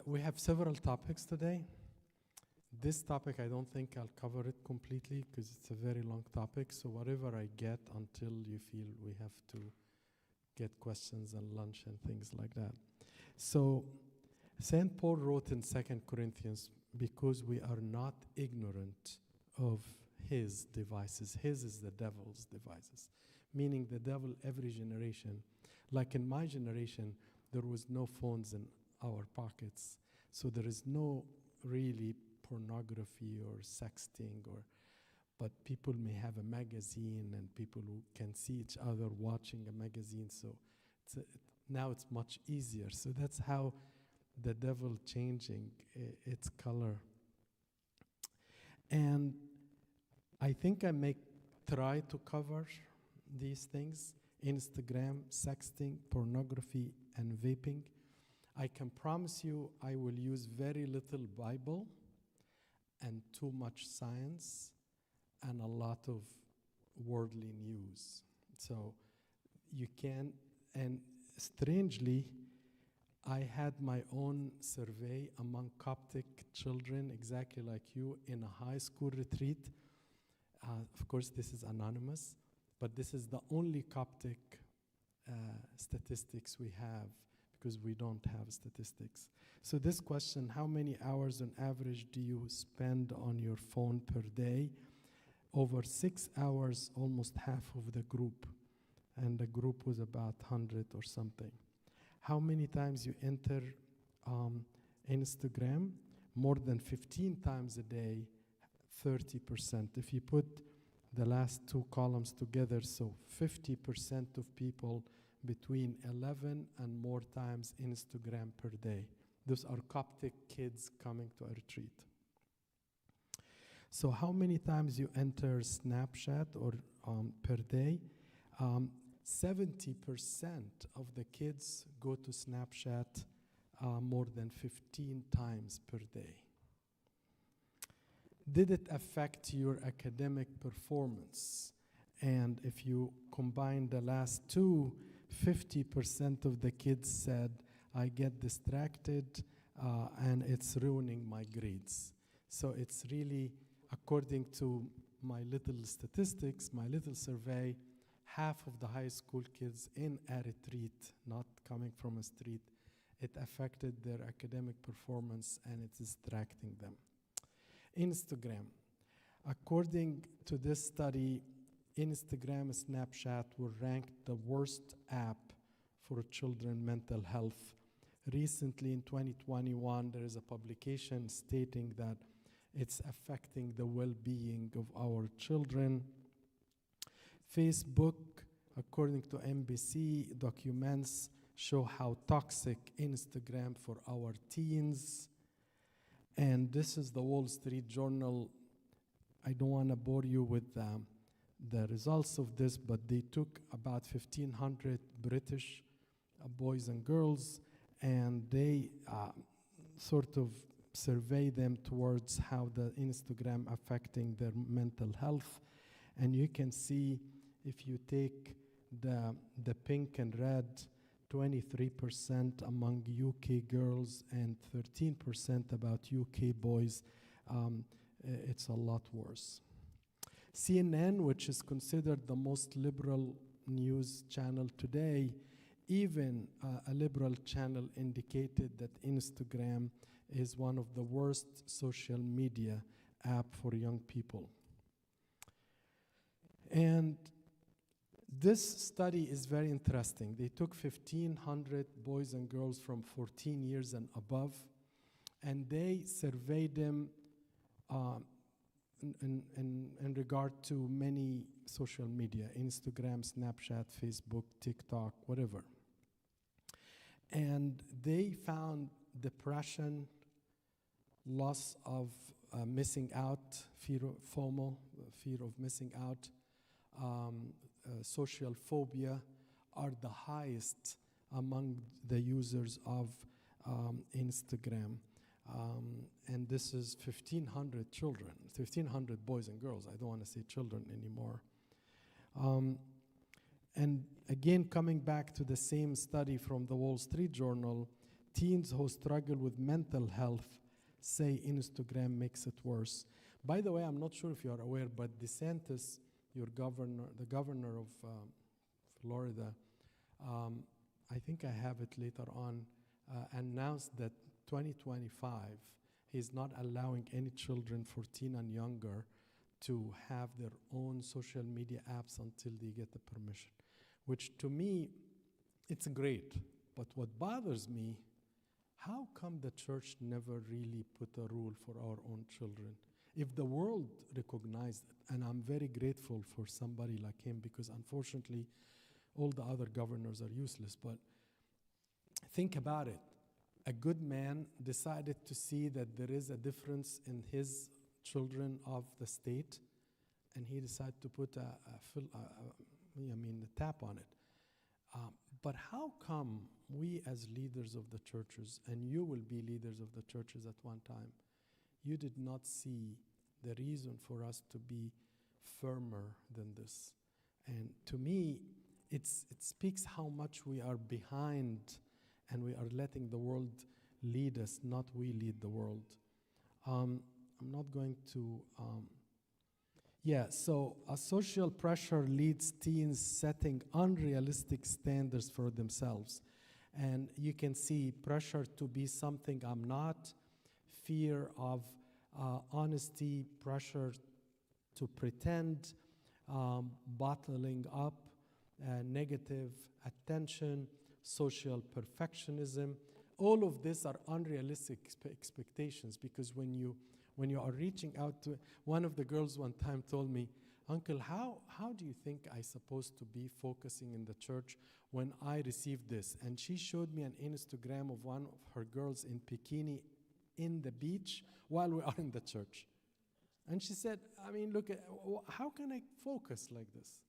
We have several topics today. This topic, I don't think I'll cover it completely because it's a very long topic. So whatever I get until you feel we have to get questions and lunch and things like that. So St. Paul wrote in 2 Corinthians, because we are not ignorant of his devices. His is the devil's devices, meaning the devil every generation. Like in my generation, there was no phones in our pockets. So there is no really pornography or sexting, but people may have a magazine and people who can see each other watching a magazine. So now it's much easier. So that's how the devil changing its color. And I think I may try to cover these things: Instagram, sexting, pornography, and vaping. I can promise you I will use very little Bible and too much science and a lot of worldly news. So you can, and strangely, I had my own survey among Coptic children, exactly like you, in a high school retreat. Of course, this is anonymous, but this is the only Coptic statistics we have, because we don't have statistics. So this question, how many hours on average do you spend on your phone per day? Over 6 hours, almost half of the group. And the group was about 100 or something. How many times you enter Instagram? More than 15 times a day, 30%. If you put the last two columns together, so 50% of people between 11 and more times Instagram per day. Those are Coptic kids coming to a retreat. So how many times you enter Snapchat or per day? 70% of the kids go to Snapchat more than 15 times per day. Did it affect your academic performance? And if you combine the last two, 50% of the kids said, I get distracted and it's ruining my grades. So it's really, according to my little statistics, my little survey, half of the high school kids in a retreat, not coming from a street, it affected their academic performance and it's distracting them. Instagram. According to this study, Instagram and Snapchat were ranked the worst app for children mental health. Recently, in 2021, there is a publication stating that it's affecting the well-being of our children. Facebook, according to NBC, documents show how toxic Instagram for our teens. And this is the Wall Street Journal. I don't want to bore you with the results of this, but they took about 1,500 British boys and girls, and they sort of survey them towards how the Instagram affecting their mental health. And you can see, if you take the pink and red, 23% among UK girls and 13% about UK boys, it's a lot worse. CNN, which is considered the most liberal news channel today, even a liberal channel indicated that Instagram is one of the worst social media app for young people. And this study is very interesting. They took 1,500 boys and girls from 14 years and above, and they surveyed them in regard to many social media: Instagram, Snapchat, Facebook, TikTok, whatever. And they found depression, loss of missing out, fear of FOMO, fear of missing out, social phobia are the highest among the users of Instagram. And this is 1,500 children, 1,500 boys and girls. I don't want to say children anymore. And again, coming back to the same study from the Wall Street Journal, Teens who struggle with mental health say Instagram makes it worse. By the way, I'm not sure if you are aware, but DeSantis, the governor of Florida, I think I have it later on, announced that 2025, he's not allowing any children 14 and younger to have their own social media apps until they get the permission, which to me, it's great. But what bothers me, how come the church never really put a rule for our own children? If the world recognized it, and I'm very grateful for somebody like him, because unfortunately, all the other governors are useless, but think about it. A good man decided to see that there is a difference in his children of the state, and he decided to put a tap on it. But how come we as leaders of the churches, and you will be leaders of the churches at one time, you did not see the reason for us to be firmer than this? And to me, it speaks how much we are behind, and we are letting the world lead us, not we lead the world. I'm not going to... so a social pressure leads teens setting unrealistic standards for themselves. And you can see pressure to be something I'm not, fear of honesty, pressure to pretend, bottling up, negative attention, social perfectionism. All of this are unrealistic expectations, because when you are reaching out to... One of the girls one time told me, "Uncle, how do you think I'm supposed to be focusing in the church when I received this?" And she showed me an Instagram of one of her girls in bikini in the beach while we are in the church. And she said, look, how can I focus like this?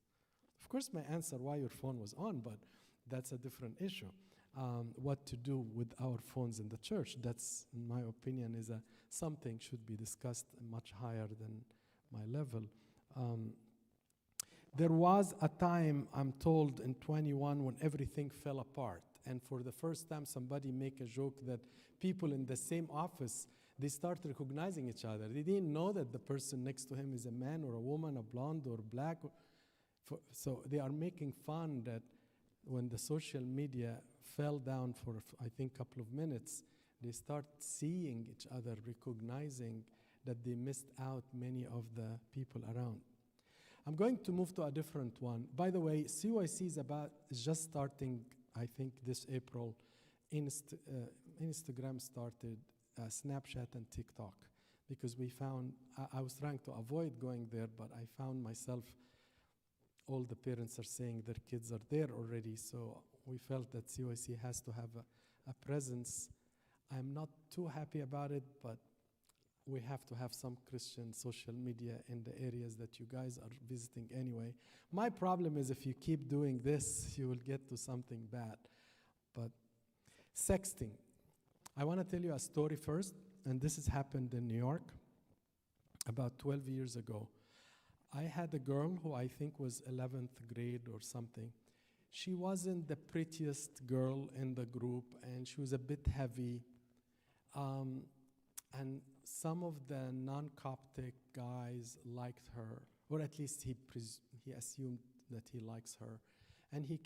Of course, my answer, why your phone was on, but that's a different issue. What to do with our phones in the church, that's, in my opinion, is something should be discussed much higher than my level. There was a time, I'm told, in 21 when everything fell apart. And for the first time, somebody make a joke that people in the same office, they start recognizing each other. They didn't know that the person next to him is a man or a woman, a blonde or black. So they are making fun that when the social media fell down for, I think, a couple of minutes, they start seeing each other, recognizing that they missed out many of the people around. I'm going to move to a different one. By the way, CYC is just starting, I think, this April. Instagram started, Snapchat and TikTok, because we found, I was trying to avoid going there, but I found myself, all the parents are saying their kids are there already, so we felt that CYC has to have a presence. I'm not too happy about it, but we have to have some Christian social media in the areas that you guys are visiting anyway. My problem is if you keep doing this, you will get to something bad. But sexting. I want to tell you a story first, and this has happened in New York about 12 years ago. I had a girl who I think was 11th grade or something. She wasn't the prettiest girl in the group, and she was a bit heavy. And some of the non-Coptic guys liked her, or at least he assumed that he likes her. And he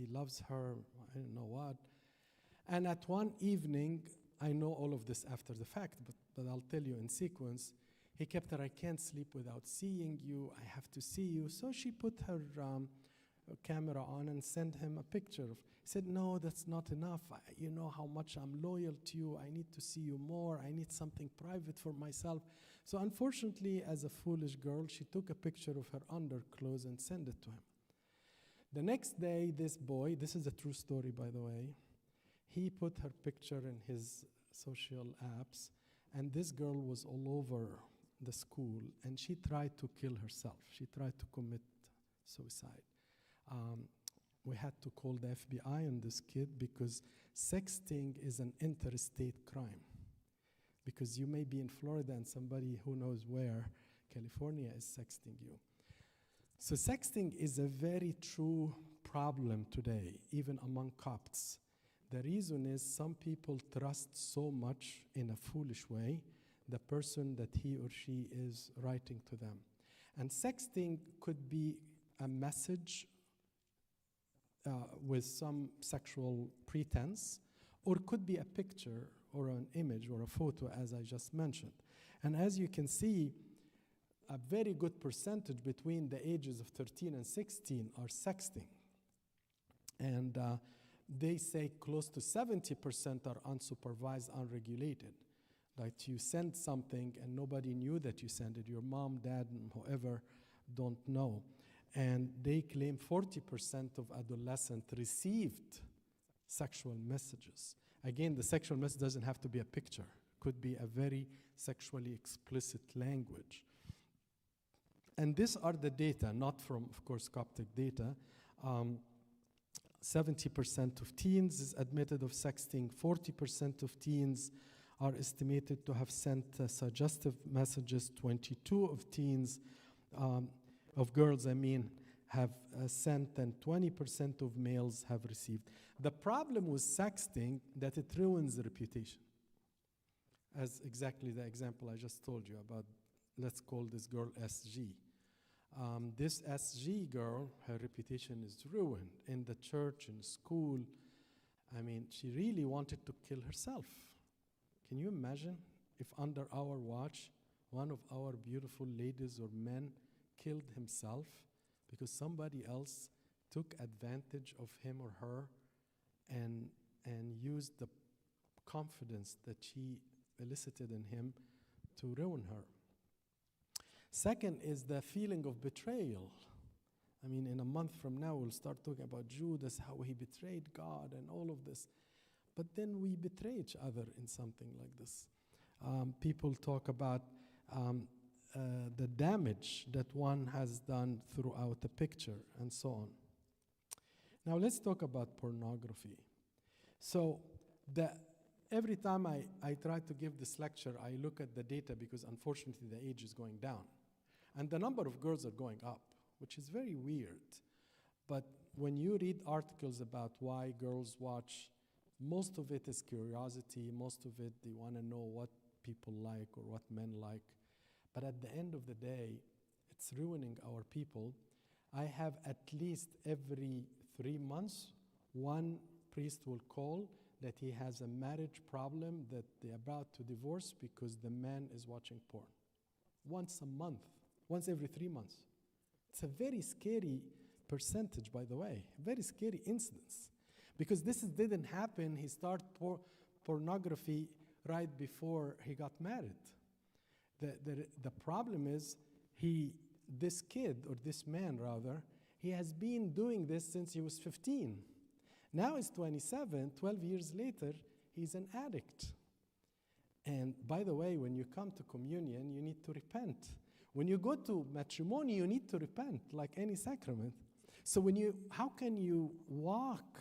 loves her, I don't know what. And at one evening, I know all of this after the fact, but I'll tell you in sequence, he kept her, "I can't sleep without seeing you, I have to see you." So she put her camera on and sent him a picture. He said, "No, that's not enough. You know how much I'm loyal to you. I need to see you more. I need something private for myself." So unfortunately, as a foolish girl, she took a picture of her underclothes and sent it to him. The next day, this boy, this is a true story, by the way, he put her picture in his social apps, and this girl was all over the school, and she tried to kill herself. She tried to commit suicide. We had to call the FBI on this kid because sexting is an interstate crime. Because you may be in Florida and somebody who knows where, California, is sexting you. So sexting is a very true problem today, even among Copts. The reason is some people trust so much in a foolish way the person that he or she is writing to them. And sexting could be a message with some sexual pretense, or could be a picture or an image or a photo, as I just mentioned. And as you can see, a very good percentage between the ages of 13 and 16 are sexting. And they say close to 70% are unsupervised, unregulated. Like you send something and nobody knew that you sent it. Your mom, dad, and whoever don't know. And they claim 40% of adolescents received sexual messages. Again, the sexual message doesn't have to be a picture. It could be a very sexually explicit language. And these are the data, not from, of course, Coptic data. 70% of teens is admitted of sexting. 40% of teens are estimated to have sent suggestive messages. 22 of teens, of girls, have sent, and 20% of males have received. The problem with sexting, that it ruins the reputation. As exactly the example I just told you about, let's call this girl SG. This SG girl, her reputation is ruined in the church, in school. She really wanted to kill herself. Can you imagine if under our watch, one of our beautiful ladies or men killed himself because somebody else took advantage of him or her and used the confidence that she elicited in him to ruin her? Second is the feeling of betrayal. In a month from now, we'll start talking about Judas, how he betrayed God and all of this. But then we betray each other in something like this. People talk about the damage that one has done throughout a picture and so on. Now let's talk about pornography. So every time I try to give this lecture, I look at the data because unfortunately the age is going down. And the number of girls are going up, which is very weird. But when you read articles about why girls watch, most of it is curiosity, most of it they want to know what people like or what men like. But at the end of the day, it's ruining our people. I have at least every 3 months, one priest will call that he has a marriage problem, that they're about to divorce because the man is watching porn. Once a month, once every 3 months. It's a very scary percentage, by the way, very scary incidence. Because this didn't happen, he started pornography right before he got married. The problem is this kid, or this man rather, he has been doing this since he was 15. Now he's 27, 12 years later, he's an addict. And by the way, when you come to communion, you need to repent. When you go to matrimony, you need to repent, like any sacrament. So how can you walk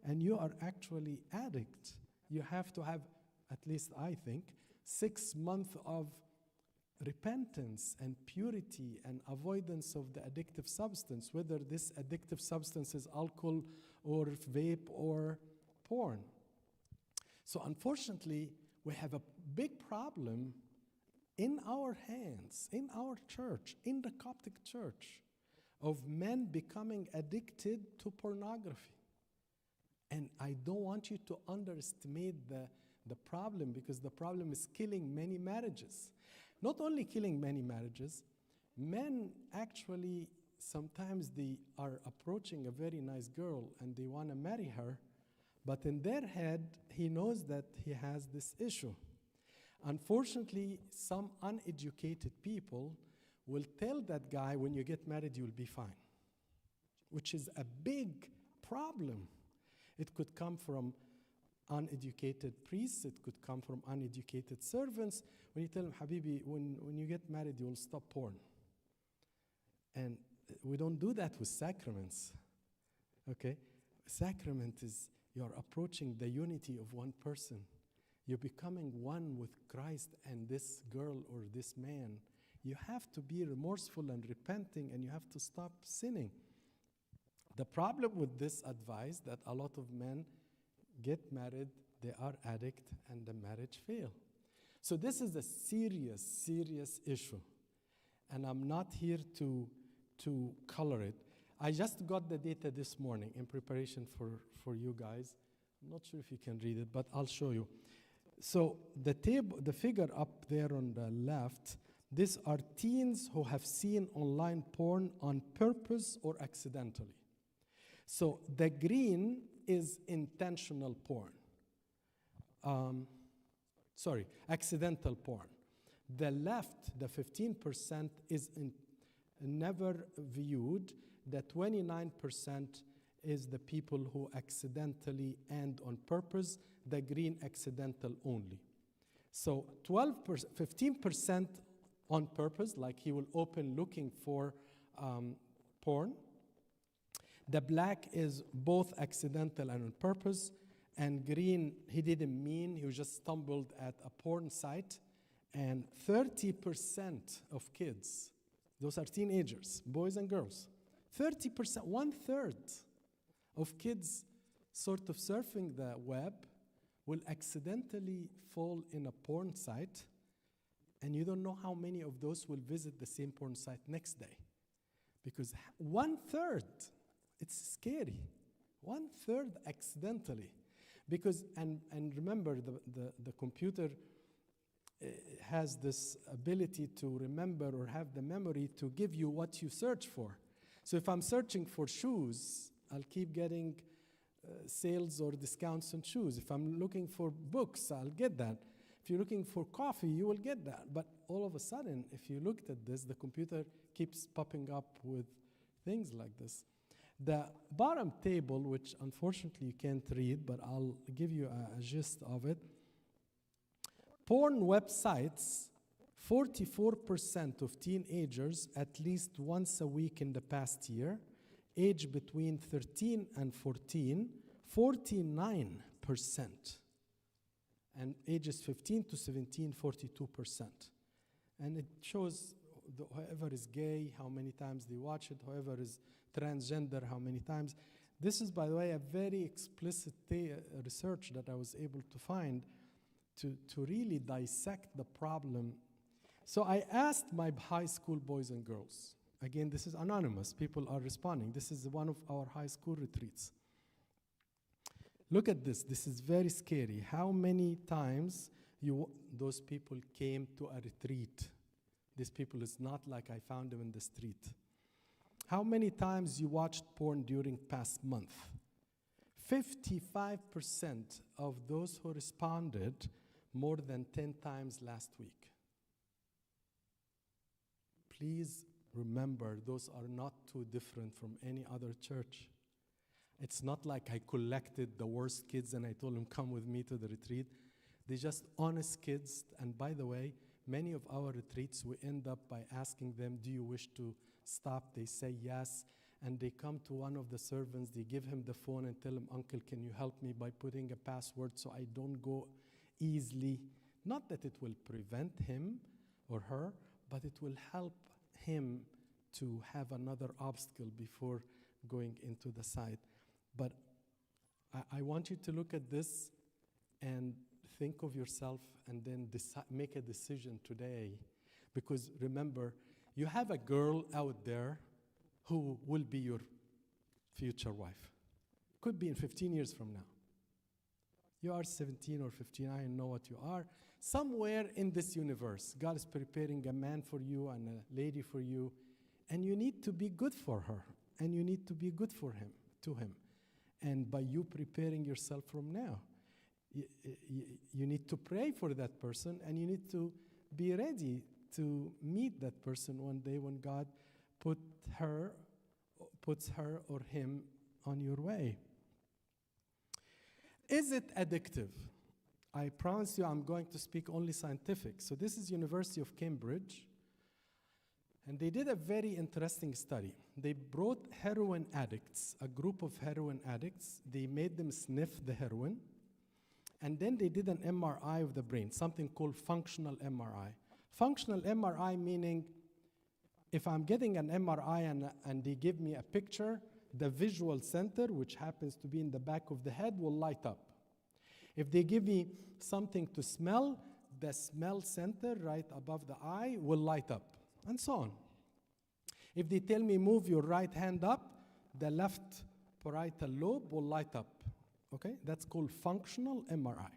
and you are actually addict? You have to have, at least I think, 6 months of repentance and purity and avoidance of the addictive substance, whether this addictive substance is alcohol or vape or porn. So unfortunately, we have a big problem in our hands, in our church, in the Coptic church, of men becoming addicted to pornography. And I don't want you to underestimate the problem, because the problem is killing many marriages. Not only killing many marriages, men actually, sometimes they are approaching a very nice girl and they want to marry her, but in their head, he knows that he has this issue. Unfortunately, some uneducated people will tell that guy, when you get married, you'll be fine, which is a big problem. It could come from uneducated priests, it could come from uneducated servants. When you tell them, Habibi, when you get married, you will stop porn. And we don't do that with sacraments, okay? Sacrament is you're approaching the unity of one person. You're becoming one with Christ and this girl or this man. You have to be remorseful and repenting, and you have to stop sinning. The problem with this advice that a lot of men get married, they are addict, and the marriage fail. So this is a serious, serious issue. And I'm not here to color it. I just got the data this morning in preparation for you guys. I'm not sure if you can read it, but I'll show you. So the figure up there on the left, these are teens who have seen online porn on purpose or accidentally. So the green is intentional porn. Accidental porn. The left, the 15%, is never viewed. The 29% is the people who accidentally and on purpose. The green, accidental only. So 15% on purpose, like he will open looking for porn. The black is both accidental and on purpose. And green, he didn't mean, he just stumbled at a porn site. And 30% of kids, those are teenagers, boys and girls, 30%, 1/3 of kids sort of surfing the web will accidentally fall in a porn site, and you don't know how many of those will visit the same porn site next day. Because 1/3, it's scary, 1/3 accidentally. Because, and remember, the computer has this ability to remember or have the memory to give you what you search for. So if I'm searching for shoes, I'll keep getting sales or discounts on shoes. If I'm looking for books, I'll get that. If you're looking for coffee, you will get that. But all of a sudden, if you looked at this, the computer keeps popping up with things like this. The bottom table, which unfortunately you can't read, but I'll give you a gist of it. Porn websites, 44% of teenagers at least once a week in the past year, age between 13 and 14, 49%. And ages 15 to 17, 42%. And it shows whoever is gay, how many times they watch it, whoever is transgender, how many times. This is, by the way, a very explicit research that I was able to find to really dissect the problem. So I asked my high school boys and girls. Again, this is anonymous. People are responding. This is one of our high school retreats. Look at this. This is very scary. How many times those people came to a retreat? These people, it's not like I found them in the street. How many times you watched porn during past month? 55% of those who responded more than 10 times last week. Please remember, those are not too different from any other church. It's not like I collected the worst kids and I told them, come with me to the retreat. They're just honest kids. And by the way, many of our retreats, we end up by asking them, do you wish to stop? They say yes. And they come to one of the servants, they give him the phone and tell him, Uncle, can you help me by putting a password so I don't go easily? Not that it will prevent him or her, but it will help him to have another obstacle before going into the site. But I want you to look at this and think of yourself and then make a decision today. Because remember, you have a girl out there who will be your future wife. Could be in 15 years from now. You are 17 or 15, I know what you are. Somewhere in this universe, God is preparing a man for you and a lady for you, and you need to be good for her, and you need to be good for him, to him. And by you preparing yourself from now, you need to pray for that person, and you need to be ready to meet that person one day when God puts her or him on your way. Is it addictive? I promise you I'm going to speak only scientific. So this is University of Cambridge, and they did a very interesting study. They brought heroin addicts, a group of heroin addicts. They made them sniff the heroin, and then they did an MRI of the brain, something called functional MRI. Functional MRI meaning if I'm getting an MRI and they give me a picture, the visual center, which happens to be in the back of the head, will light up. If they give me something to smell, the smell center right above the eye will light up, and so on. If they tell me move your right hand up, the left parietal lobe will light up. Okay, that's called functional MRI.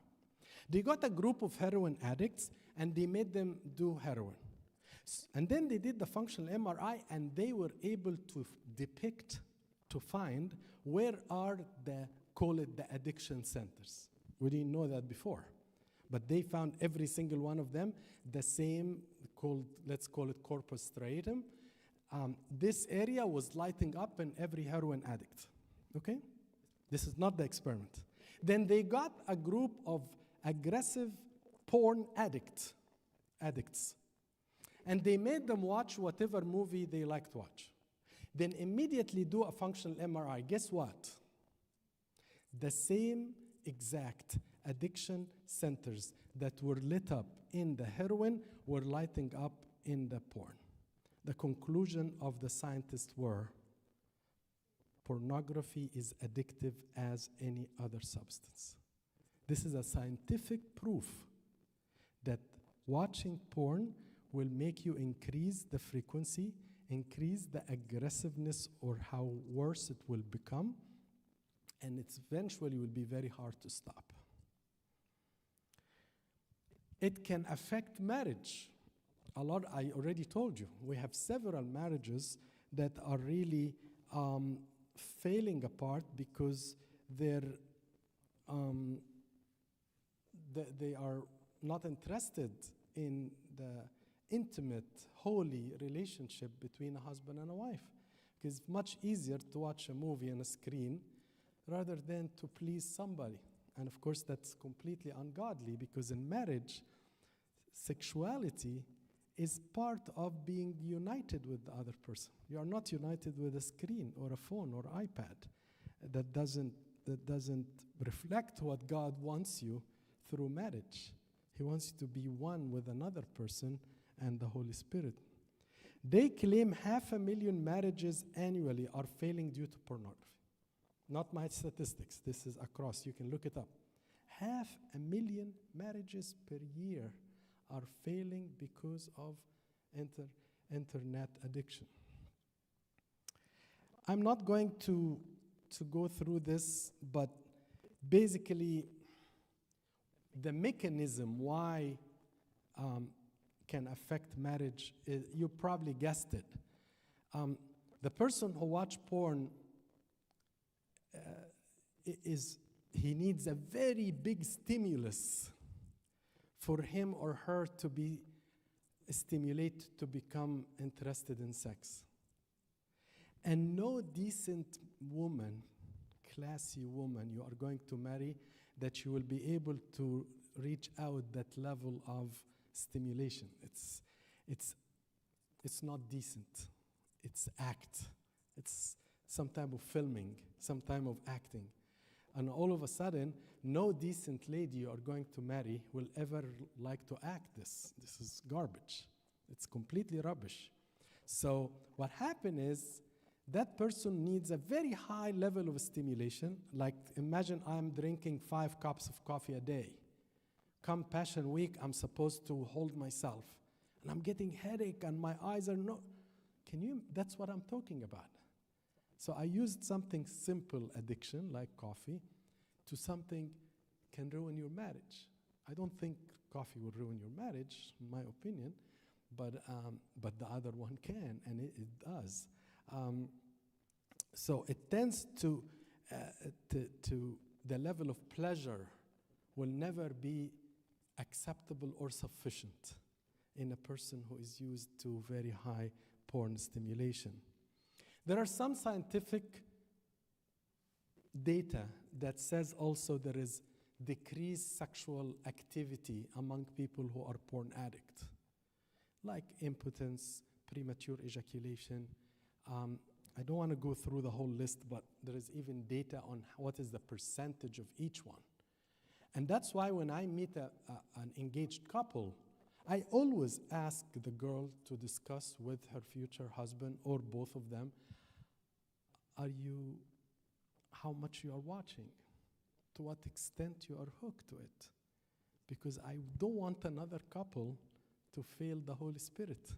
They got a group of heroin addicts and they made them do heroin. And then they did the functional MRI and they were able to depict, to find where are the, call it the addiction centers. We didn't know that before. But they found every single one of them the same, called, let's call it corpus striatum. This area was lighting up in every heroin addict, okay? This is not the experiment. Then they got a group of aggressive porn addicts, and they made them watch whatever movie they liked to watch. Then immediately do a functional MRI. Guess what? The same exact addiction centers that were lit up in the heroin were lighting up in the porn. The conclusion of the scientists were, pornography is addictive as any other substance. This is a scientific proof that watching porn will make you increase the frequency, increase the aggressiveness or how worse it will become, and it eventually will be very hard to stop. It can affect marriage. A lot, I already told you, we have several marriages that are really failing apart because they are not interested in the intimate, holy relationship between a husband and a wife. Because it's much easier to watch a movie on a screen rather than to please somebody. And of course, that's completely ungodly because in marriage, sexuality is part of being united with the other person. You are not united with a screen or a phone or iPad. That doesn't reflect what God wants you through marriage. He wants you to be one with another person and the Holy Spirit. They claim 500,000 marriages annually are failing due to pornography. Not my statistics. This is across. You can look it up. 500,000 marriages per year are failing because of internet addiction. I'm not going to go through this, but basically the mechanism why can affect marriage, you probably guessed it. The person who watch porn he needs a very big stimulus for him or her to be stimulated to become interested in sex. And no decent woman, classy woman you are going to marry that you will be able to reach out that level of stimulation. It's not decent. It's act. It's some type of filming, some type of acting. And all of a sudden, no decent lady you are going to marry will ever like to act this. This is garbage. It's completely rubbish. So what happened is that person needs a very high level of stimulation. Like imagine I'm drinking 5 cups of coffee a day. Come Passion Week, I'm supposed to hold myself. And I'm getting headache and my eyes are not. That's what I'm talking about. So I used something simple addiction like coffee to something can ruin your marriage. I don't think coffee will ruin your marriage, in my opinion, but the other one can, and it does. So it tends to the level of pleasure will never be acceptable or sufficient in a person who is used to very high porn stimulation. There are some scientific data that says also there is decreased sexual activity among people who are porn addicts, like impotence, premature ejaculation. I don't want to go through the whole list, but there is even data on what is the percentage of each one. And that's why when I meet an engaged couple, I always ask the girl to discuss with her future husband or both of them, how much you are watching? to what extent you are hooked to it. Because I don't want another couple to fail the Holy Spirit.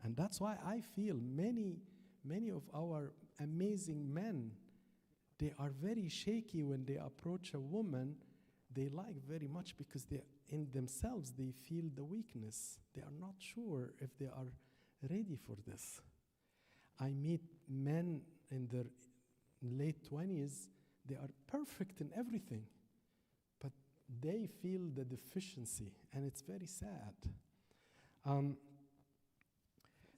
And that's why I feel many of our amazing men, they are very shaky when they approach a woman they like very much, because they, in themselves, they feel the weakness. They are not sure if they are ready for this. I meet men in their late 20s, they are perfect in everything, but they feel the deficiency, and it's very sad.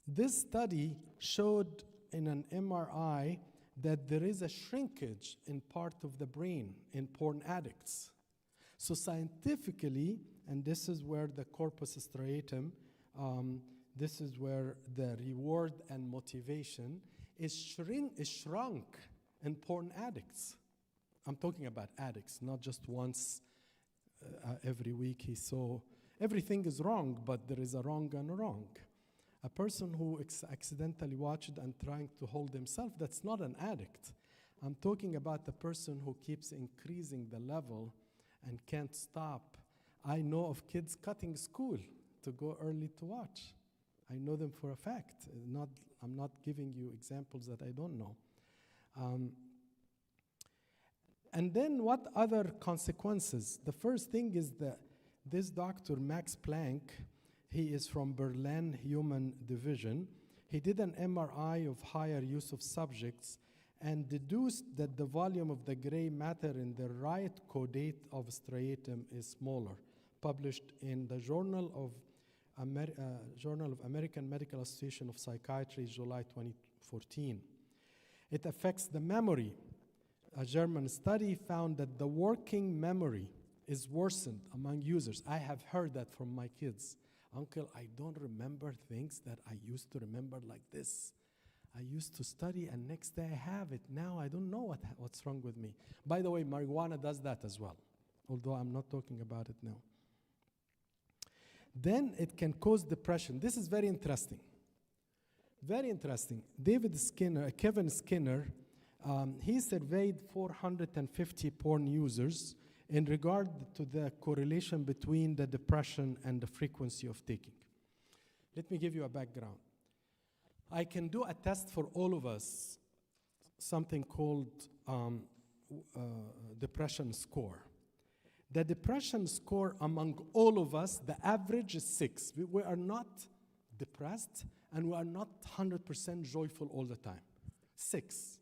This study showed in an MRI that there is a shrinkage in part of the brain in porn addicts. So scientifically, and this is where the corpus striatum, this is where the reward and motivation is shrunk in porn addicts. I'm talking about addicts, not just once every week he saw. Everything is wrong, but there is a wrong and a wrong. A person who accidentally watched and trying to hold himself, that's not an addict. I'm talking about the person who keeps increasing the level and can't stop. I know of kids cutting school to go early to watch. I know them for a fact. I'm not giving you examples that I don't know. And then what other consequences? The first thing is that this doctor, Max Planck, he is from Berlin Human Division. He did an MRI of higher use of subjects and deduced that the volume of the gray matter in the right caudate of striatum is smaller, published in the Journal of American Medical Association of Psychiatry, July 2014. It affects the memory. A German study found that the working memory is worsened among users. I have heard that from my kids. Uncle, I don't remember things that I used to remember like this. I used to study, and next day I have it. Now I don't know what's wrong with me. By the way, marijuana does that as well, although I'm not talking about it now. Then it can cause depression. This is very interesting. Very interesting. Kevin Skinner, he surveyed 450 porn users in regard to the correlation between the depression and the frequency of taking. Let me give you a background. I can do a test for all of us, something called depression score. The depression score among all of us, the average is 6. We are not depressed, and we are not 100% joyful all the time. 6.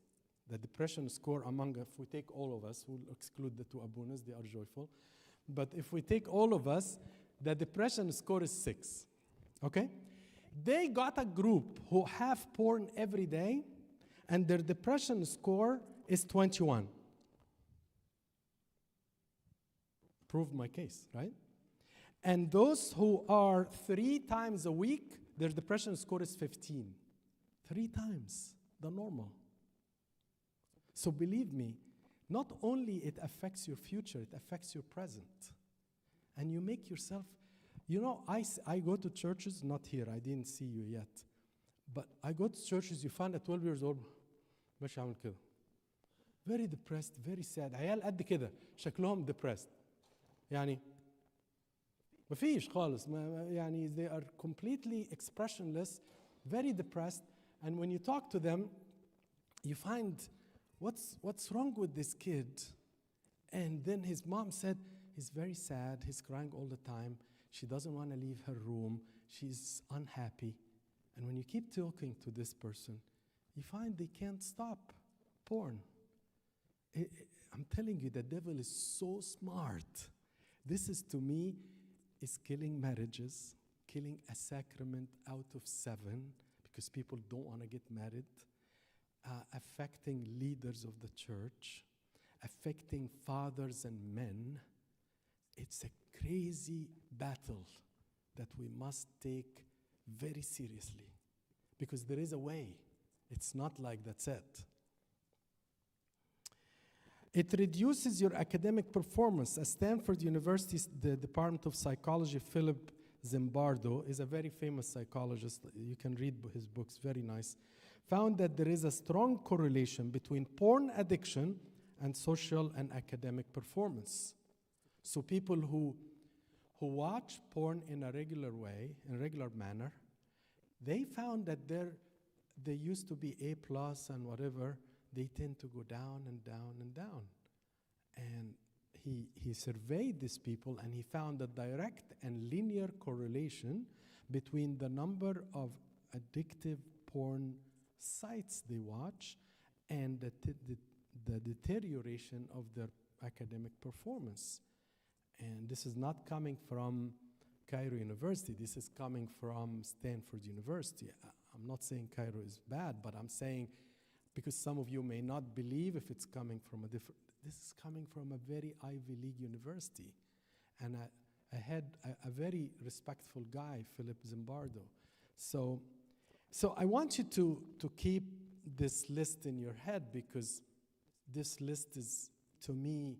The depression score among, if we take all of us, we'll exclude the two abunas, they are joyful. But if we take all of us, the depression score is 6. Okay? They got a group who have porn every day, and their depression score is 21. Proved my case, right? And those who are 3 times a week, their depression score is 15. 3 times the normal. So believe me, not only it affects your future, it affects your present. And you make yourself, you know, I go to churches, not here, I didn't see you yet, but I go to churches, you find at 12 years old, ماشي عامل كده. Very depressed, very sad. عيال قد كده, شكلهم depressed. يعني مفيش خالص, يعني they are completely expressionless, very depressed, and when you talk to them, you find, what's wrong with this kid? And then his mom said, he's very sad, he's crying all the time, she doesn't want to leave her room, she's unhappy. And when you keep talking to this person, you find they can't stop porn. I'm telling you, the devil is so smart. This is, to me, is killing marriages, killing a sacrament out of 7, because people don't want to get married, affecting leaders of the church, affecting fathers and men. It's a crazy battle that we must take very seriously, because there is a way. It's not like that's it. It reduces your academic performance. At Stanford University, the Department of Psychology, Philip Zimbardo is a very famous psychologist. You can read his books, very nice. Found that there is a strong correlation between porn addiction and social and academic performance. So people who watch porn in a regular way, in a regular manner, they found that they used to be A plus and whatever, they tend to go down and down and down. And he surveyed these people and he found a direct and linear correlation between the number of addictive porn sites they watch and the deterioration of their academic performance. And this is not coming from Cairo University, this is coming from Stanford University. I'm not saying Cairo is bad, but I'm saying, because some of you may not believe if it's coming from a different, this is coming from a very Ivy League university. And I had a very respectful guy, Philip Zimbardo. So I want you to keep this list in your head, because this list is, to me,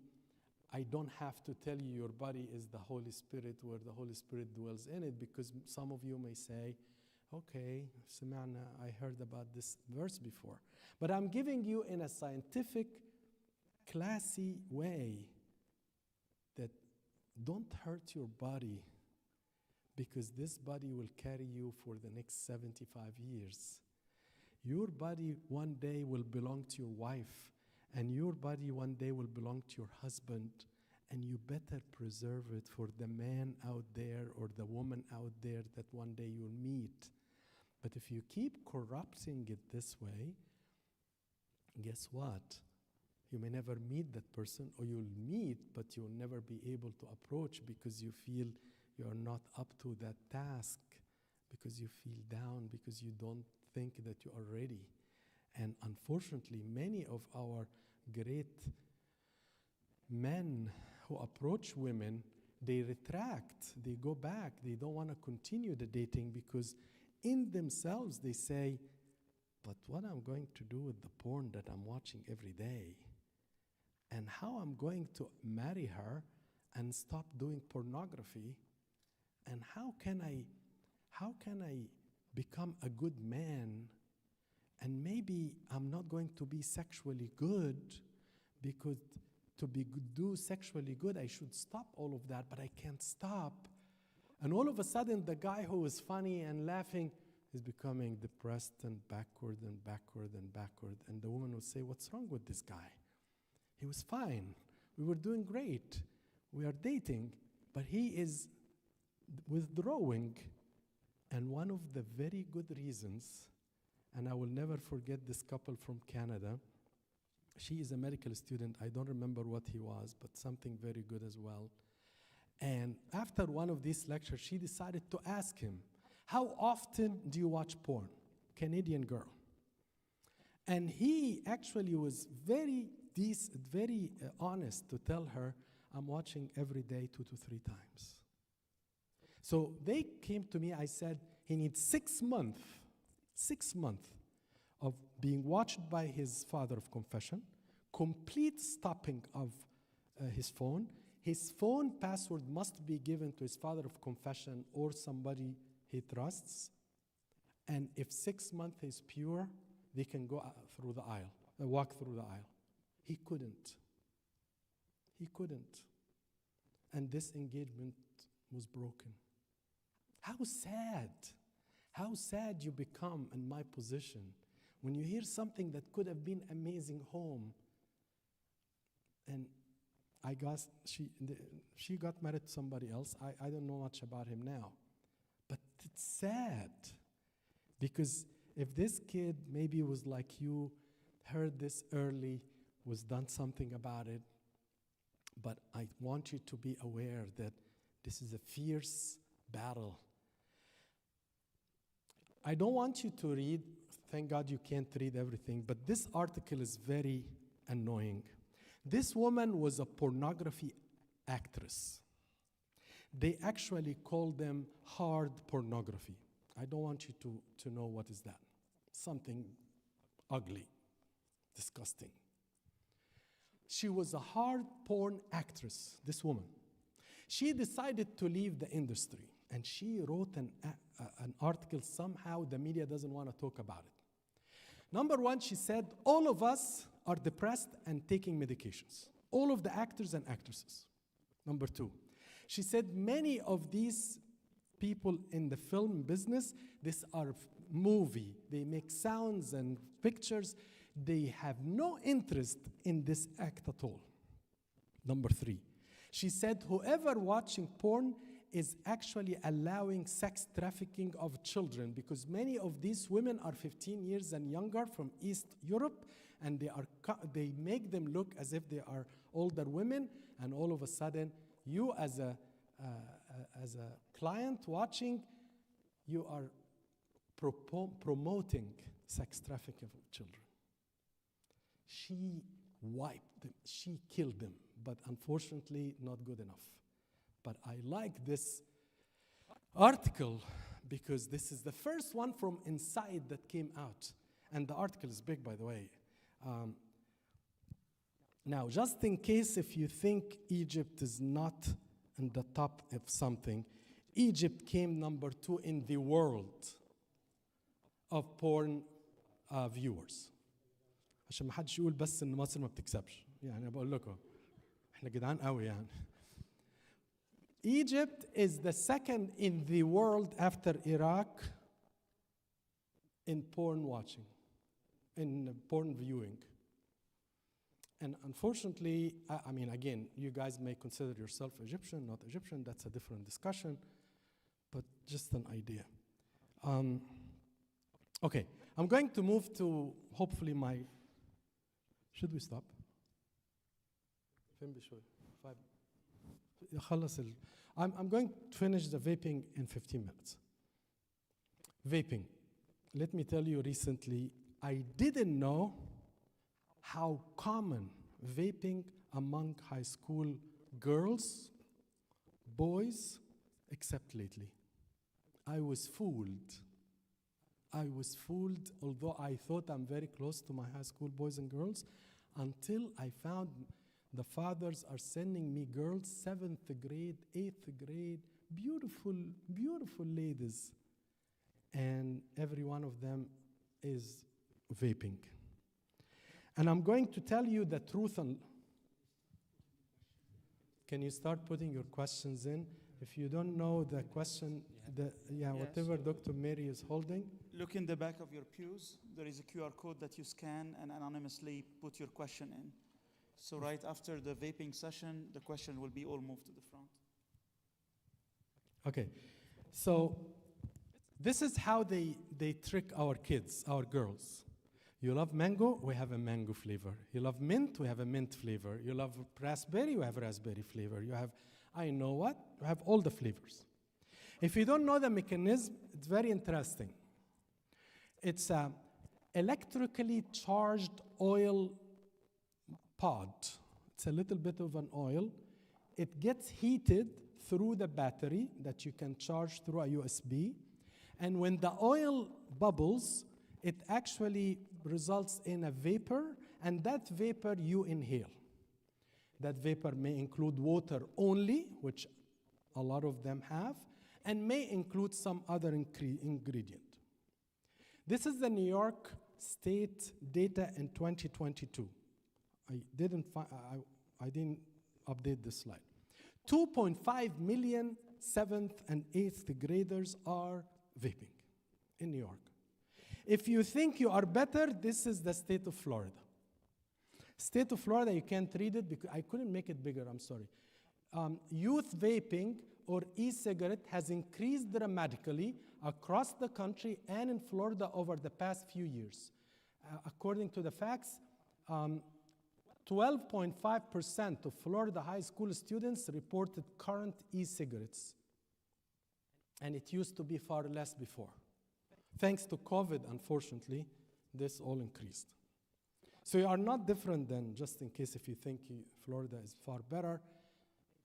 I don't have to tell you your body is the Holy Spirit, where the Holy Spirit dwells in it, because some of you may say, okay, Samana, I heard about this verse before. But I'm giving you in a scientific, classy way that don't hurt your body, because this body will carry you for the next 75 years. Your body one day will belong to your wife, and your body one day will belong to your husband, and you better preserve it for the man out there or the woman out there that one day you'll meet. But if you keep corrupting it this way, guess what? You may never meet that person, or you'll meet, but you'll never be able to approach because you feel you're not up to that task, because you feel down, because you don't think that you are ready. And unfortunately, many of our great men who approach women, they retract, they go back, they don't want to continue the dating, because in themselves they say, but what I'm going to do with the porn that I'm watching every day, and how I'm going to marry her and stop doing pornography, and how can I become a good man, and maybe I'm not going to be sexually good, because to do sexually good, I should stop all of that, but I can't stop. And all of a sudden, the guy who is funny and laughing is becoming depressed and backward and backward and backward. And the woman would say, what's wrong with this guy? He was fine. We were doing great. We are dating, but he is withdrawing. And one of the very good reasons, and I will never forget this couple from Canada. She is a medical student. I don't remember what he was, but something very good as well. And after one of these lectures, she decided to ask him, how often do you watch porn? Canadian girl. And he actually was very decent, very honest to tell her, I'm watching every day 2 to 3 times. So they came to me, I said, he needs 6 months of being watched by his father of confession, complete stopping of his phone. His phone password must be given to his father of confession or somebody he trusts. And if 6 months is pure, they can go through the aisle, walk through the aisle. He couldn't. And this engagement was broken. How sad you become in my position when you hear something that could have been amazing home. And I guess she got married to somebody else. I don't know much about him now. But it's sad, because if this kid maybe was like you, heard this early, was done something about it, but I want you to be aware that this is a fierce battle. I don't want you to read, thank God you can't read everything, but this article is very annoying. This woman was a pornography actress. They actually call them hard pornography. I don't want you to know what is that. Something ugly, disgusting. She was a hard porn actress, this woman. She decided to leave the industry, and she wrote an article. Somehow the media doesn't want to talk about it. Number one, she said, all of us are depressed and taking medications. All of the actors and actresses. Number 2. She said many of these people in the film business, these are movie. They make sounds and pictures. They have no interest in this act at all. Number 3. She said whoever watching porn is actually allowing sex trafficking of children, because many of these women are 15 years and younger from East Europe, and they make them look as if they are older women, and all of a sudden, you as a client watching, you are promoting sex trafficking of children. She wiped them, she killed them, but unfortunately not good enough. But I like this article because this is the first one from inside that came out. And the article is big, by the way. Now, just in case if you think Egypt is not in the top of something, Egypt came number 2 in the world of porn viewers. عشان ما حدش يقول بس إن مصر ما بتكسبش. يعني بقول لكم إحنا جدعان قوي يعني. Egypt is the second in the world after Iraq in porn watching, in porn viewing. And unfortunately, I mean, again, you guys may consider yourself Egyptian, not Egyptian, that's a different discussion, but just an idea. Okay, I'm going to move to hopefully should we stop? I'm going to finish the vaping in 15 minutes. Vaping. Let me tell you recently, I didn't know how common vaping among high school girls, boys, except lately. I was fooled, although I thought I'm very close to my high school boys and girls, until I found the fathers are sending me girls, 7th grade, 8th grade, beautiful, beautiful ladies. And every one of them is vaping. And I'm going to tell you the truth. Can you start putting your questions in? If you don't know the question, whatever Dr. Mary is holding. Look in the back of your pews. There is a QR code that you scan and anonymously put your question in. So right after the vaping session, the question will be all moved to the front. Okay, so this is how they trick our kids, our girls. You love mango, we have a mango flavor. You love mint, we have a mint flavor. You love raspberry, we have raspberry flavor. You have, I know what, we have all the flavors. If you don't know the mechanism, it's very interesting. It's a electrically charged oil pod. It's a little bit of an oil. It gets heated through the battery that you can charge through a USB. And when the oil bubbles, it actually results in a vapor, and that vapor you inhale. That vapor may include water only, which a lot of them have, and may include some other ingredient. This is the New York State data in 2022. I didn't update this slide. 2.5 million 7th and 8th graders are vaping in New York. If you think you are better, this is the state of Florida. State of Florida, you can't read it because I couldn't make it bigger, I'm sorry. Youth vaping or e-cigarette has increased dramatically across the country and in Florida over the past few years. According to the facts, 12.5% of Florida high school students reported current e-cigarettes. And it used to be far less before. Thanks to COVID, unfortunately, this all increased. So you are not different than, just in case if you think Florida is far better,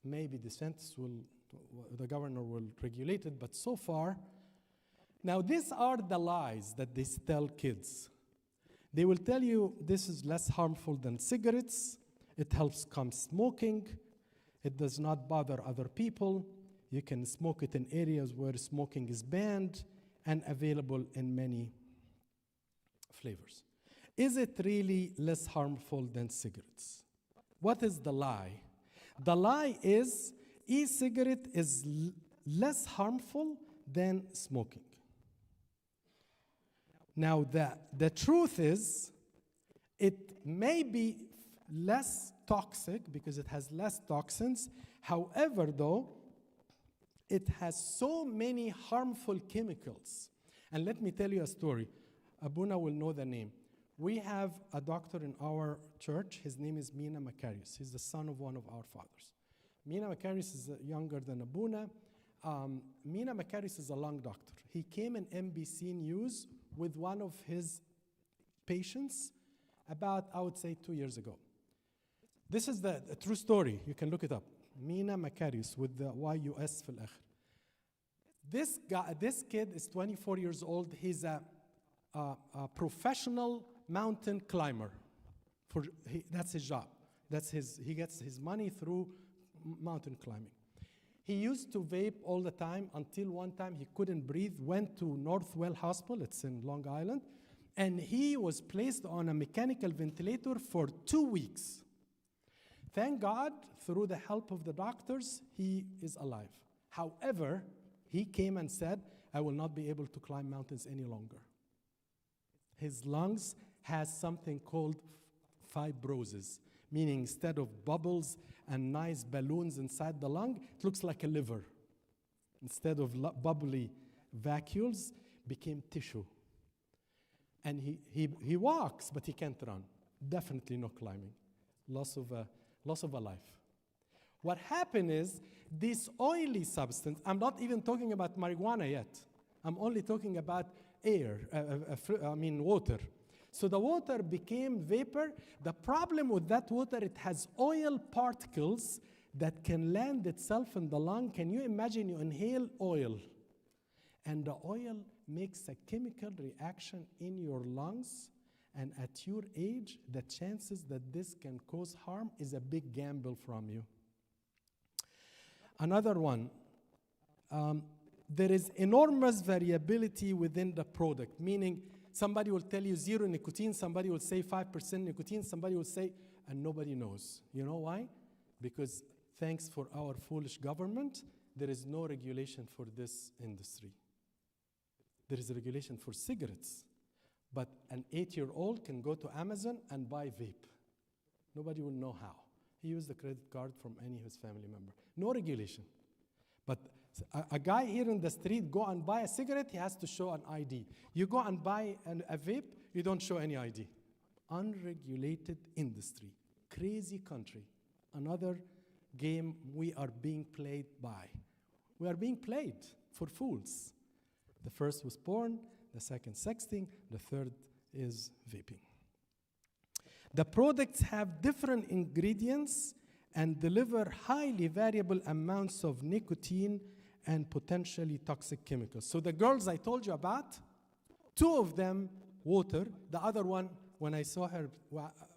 maybe the governor will regulate it, but so far, now these are the lies that they tell kids. They will tell you this is less harmful than cigarettes, it helps calm smoking, it does not bother other people, you can smoke it in areas where smoking is banned, and available in many flavors. Is it really less harmful than cigarettes? What is the lie? The lie is e-cigarette is less harmful than smoking. Now, the truth is, it may be less toxic because it has less toxins. However, though, it has so many harmful chemicals. And let me tell you a story. Abuna will know the name. We have a doctor in our church. His name is Mina Macarius. He's the son of one of our fathers. Mina Macarius is younger than Abuna. Mina Macarius is a lung doctor. He came in NBC News with one of his patients about, I would say, 2 years ago. This is the true story. You can look it up. Mina Macarius with the YUS في الآخر. This kid is 24 years old. He's a professional mountain climber. That's his job. He gets his money through mountain climbing. He used to vape all the time until one time he couldn't breathe, went to Northwell Hospital, it's in Long Island, and he was placed on a mechanical ventilator for 2 weeks. Thank God, through the help of the doctors, he is alive. However, he came and said, I will not be able to climb mountains any longer. His lungs has something called fibrosis, meaning instead of bubbles and nice balloons inside the lung, it looks like a liver. Instead of bubbly vacuoles, became tissue. And he walks, but he can't run. Definitely no climbing. Loss of a life. What happened is, this oily substance, I'm not even talking about marijuana yet. I'm only talking about water. So the water became vapor. The problem with that water, it has oil particles that can land itself in the lung. Can you imagine you inhale oil? And the oil makes a chemical reaction in your lungs. And at your age, the chances that this can cause harm is a big gamble from you. Another one, there is enormous variability within the product, meaning somebody will tell you 0 nicotine, somebody will say 5% nicotine, somebody will say, and nobody knows. You know why? Because thanks for our foolish government, there is no regulation for this industry. There is a regulation for cigarettes, but an 8-year-old can go to Amazon and buy vape. Nobody will know how. He used the credit card from any of his family member. No regulation. But a guy here in the street go and buy a cigarette, he has to show an ID. You go and buy a vape, you don't show any ID. Unregulated industry. Crazy country. Another game we are being played by. We are being played for fools. The first was porn, the second sexting, the third is vaping. The products have different ingredients and deliver highly variable amounts of nicotine and potentially toxic chemicals. So the girls I told you about, 2 of them water, the other one, when I saw her,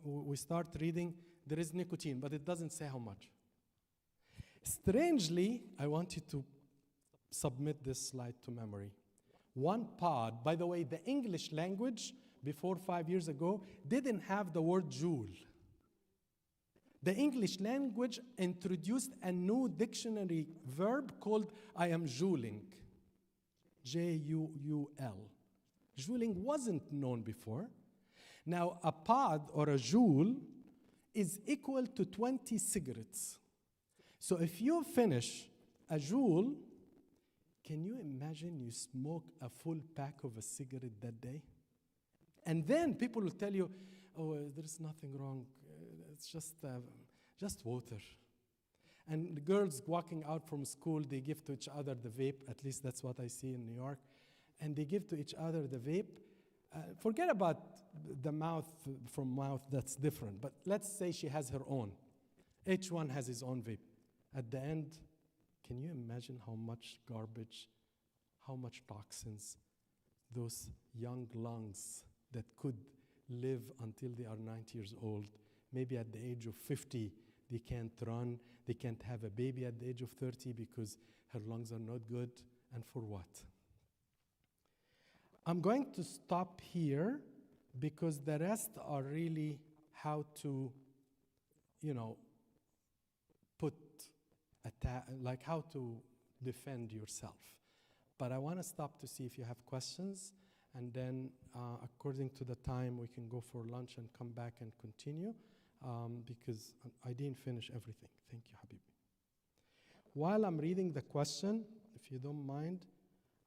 we start reading, there is nicotine, but it doesn't say how much. Strangely, I want you to submit this slide to memory. One pod, by the way, the English language before 5 years ago didn't have the word joule. The English language introduced a new dictionary verb called I am jouling. J-U-U-L. Jouling wasn't known before. Now, a pod or a joule is equal to 20 cigarettes. So if you finish a joule, can you imagine you smoke a full pack of a cigarette that day? And then people will tell you, oh, there's nothing wrong. It's just water. And the girls walking out from school, they give to each other the vape. At least that's what I see in New York. And they give to each other the vape. Forget about the mouth from mouth, that's different. But let's say she has her own. Each one has his own vape. At the end, can you imagine how much garbage, how much toxins those young lungs that could live until they are 90 years old, maybe at the age of 50, they can't run, they can't have a baby at the age of 30 because her lungs are not good, and for what? I'm going to stop here because the rest are really how to, put like how to defend yourself. But I want to stop to see if you have questions, and then according to the time, we can go for lunch and come back and continue, because I didn't finish everything. Thank you, Habibi. While I'm reading the question, if you don't mind,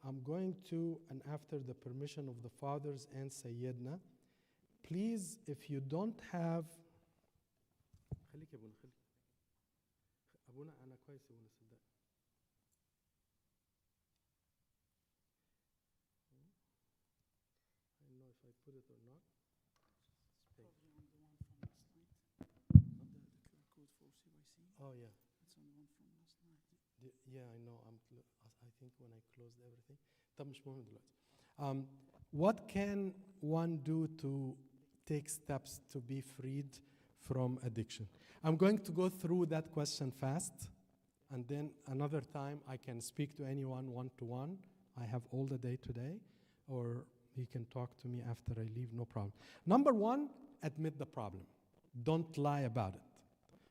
I'm going to, and after the permission of the fathers and Sayyidina, please, if you don't have, خليك يا أبونا، خليك. أبونا أنا كويس يا أبونا صدق. I don't know if I put it or not. Probably on the one from last night. The QR code for CYC. Oh yeah. It's on the one from last night. Yeah, I know. I think when I closed everything. طب مش مهم دلوقتي. What can one do to take steps to be freed from addiction? I'm going to go through that question fast, and then another time I can speak to anyone one-to-one. I have all the day today, or he can talk to me after I leave, no problem. Number one, admit the problem. Don't lie about it.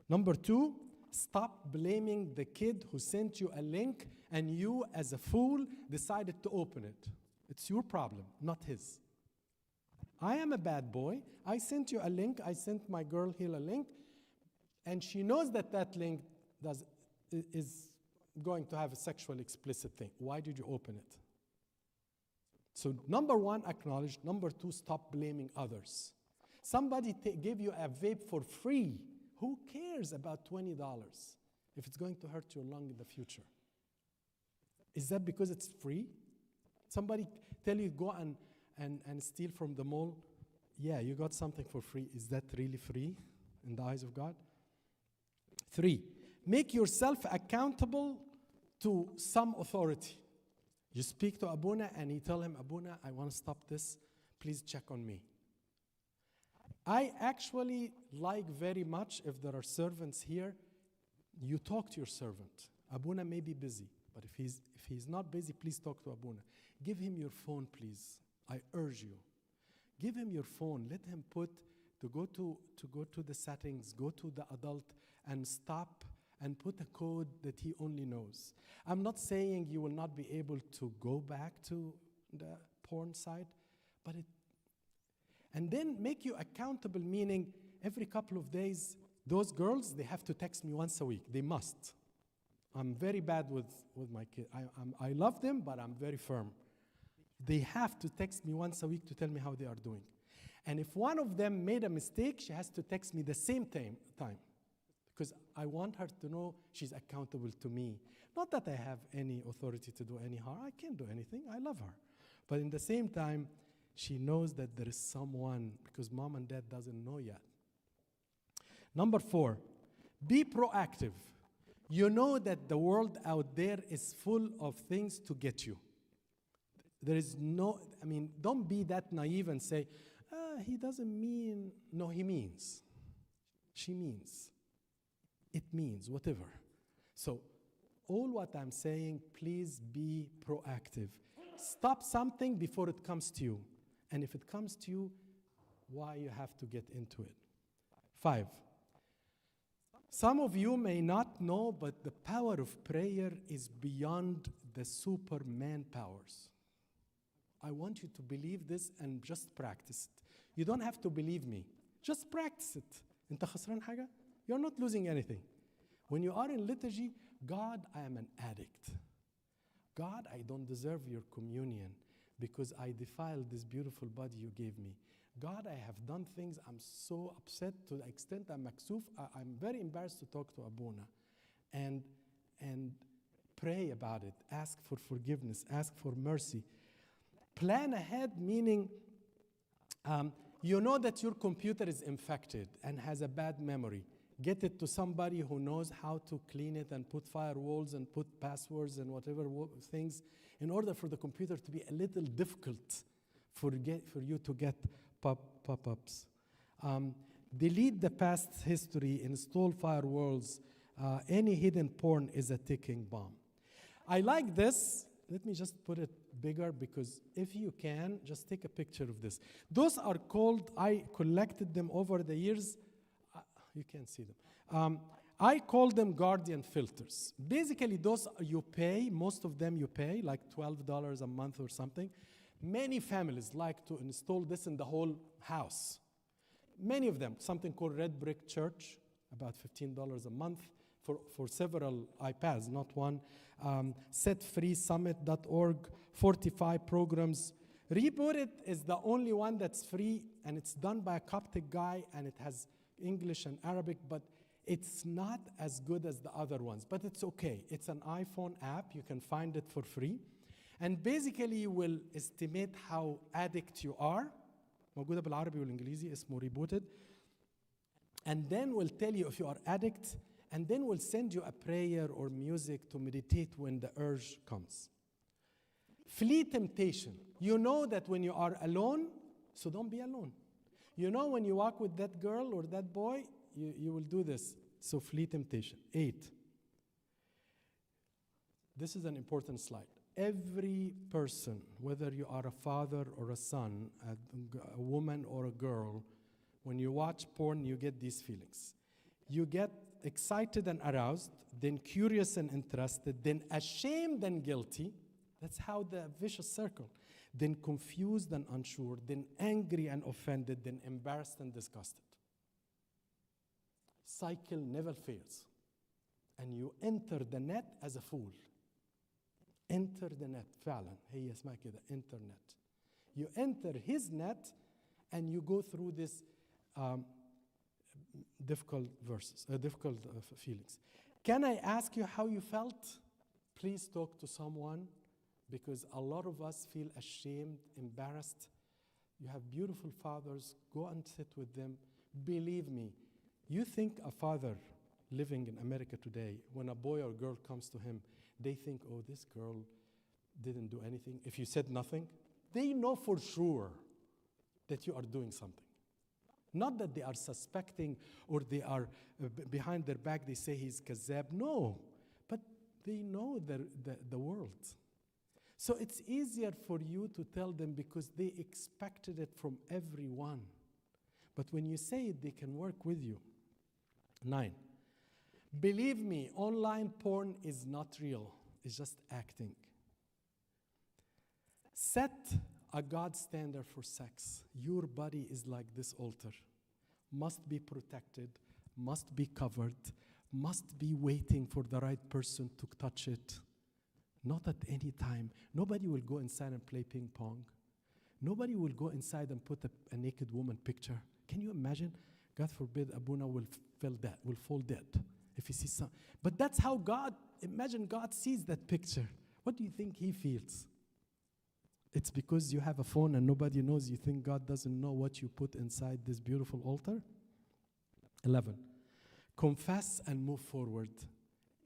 Number two, stop blaming the kid who sent you a link and you, as a fool, decided to open it. It's your problem, not his. I am a bad boy. I sent you a link. I sent my girl here a link, and she knows that that link is going to have a sexual explicit thing. Why did you open it? So number one, acknowledge. Number two, stop blaming others. Somebody gave you a vape for free. Who cares about $20 if it's going to hurt your lung in the future? Is that because it's free? Somebody tell you go and steal from the mall? Yeah, you got something for free. Is that really free in the eyes of God? 3, make yourself accountable to some authority. You speak to Abuna and you tell him, Abuna, I want to stop this. Please check on me. I actually like very much, if there are servants here, you talk to your servant. Abuna may be busy, but if he's not busy, please talk to Abuna. Give him your phone, please. I urge you. Give him your phone. Let him go to the settings, go to the adult, and stop and put a code that he only knows. I'm not saying you will not be able to go back to the porn site, but and then make you accountable, meaning every couple of days, those girls, they have to text me once a week. They must. I'm very bad with my kids. I love them, but I'm very firm. They have to text me once a week to tell me how they are doing. And if one of them made a mistake, she has to text me the same time. Because I want her to know she's accountable to me. Not that I have any authority to do any harm. I can't do anything. I love her. But in the same time, she knows that there is someone, because mom and dad doesn't know yet. Number 4, be proactive. You know that the world out there is full of things to get you. There is don't be that naive and say, he doesn't mean. No, he means. She means. It means, whatever. So, all what I'm saying, please be proactive. Stop something before it comes to you. And if it comes to you, why you have to get into it. 5, some of you may not know, but the power of prayer is beyond the Superman powers. I want you to believe this and just practice it. You don't have to believe me. Just practice it. أنت خسران حاجة? You're not losing anything. When you are in liturgy, God, I am an addict. God, I don't deserve your communion because I defiled this beautiful body you gave me. God, I have done things, I'm so upset to the extent I'm maksuf. I'm very embarrassed to talk to Abuna. And pray about it. Ask for forgiveness. Ask for mercy. Plan ahead, meaning you know that your computer is infected and has a bad memory. Get it to somebody who knows how to clean it and put firewalls and put passwords and whatever things in order for the computer to be a little difficult for you to get pop-ups. Delete the past history, install firewalls. Any hidden porn is a ticking bomb. I like this let me just put it bigger, because if you can, just take a picture of this. Those are called, I collected them over the years. You can't see them. I call them guardian filters. Basically, those you pay, most of them you pay, like $12 a month or something. Many families like to install this in the whole house. Many of them, something called Red Brick Church, about $15 a month for several iPads, not one. Setfreesummit.org, 45 programs. Reboot It is the only one that's free, and it's done by a Coptic guy, and it has English and Arabic, but it's not as good as the other ones, but it's okay. It's an iPhone app. You can find it for free. And basically, you will estimate how addict you are. موجودة بالعربي والإنجليزي اسمه Rebooted. And then we'll tell you if you are addict, and then we'll send you a prayer or music to meditate when the urge comes. Flee temptation. You know that when you are alone, so don't be alone. You know when you walk with that girl or that boy, you will do this. So flee temptation. 8. This is an important slide. Every person, whether you are a father or a son, a woman or a girl, when you watch porn, you get these feelings. You get excited and aroused, then curious and interested, then ashamed and guilty. That's how the vicious circle. Then confused and unsure, then angry and offended, then embarrassed and disgusted. Cycle never fails. And you enter the net as a fool. Enter the net, فعلا هي اسمها كده, internet. You enter his net and you go through this difficult feelings. Can I ask you how you felt? Please talk to someone, because a lot of us feel ashamed, embarrassed. You have beautiful fathers, go and sit with them. Believe me, you think a father living in America today, when a boy or girl comes to him, they think, oh, this girl didn't do anything. If you said nothing, they know for sure that you are doing something. Not that they are suspecting or they are behind their back, they say he's kazab. No, but they know the world. So it's easier for you to tell them because they expected it from everyone. But when you say it, they can work with you. 9. Believe me, online porn is not real. It's just acting. Set a God standard for sex. Your body is like this altar. Must be protected, must be covered, must be waiting for the right person to touch it. Not at any time. Nobody will go inside and play ping pong. Nobody will go inside and put a naked woman picture. Can you imagine? God forbid Abuna will fall dead if he sees some. But that's how imagine God sees that picture. What do you think he feels? It's because you have a phone and nobody knows. You think God doesn't know what you put inside this beautiful altar? 11. Confess and move forward.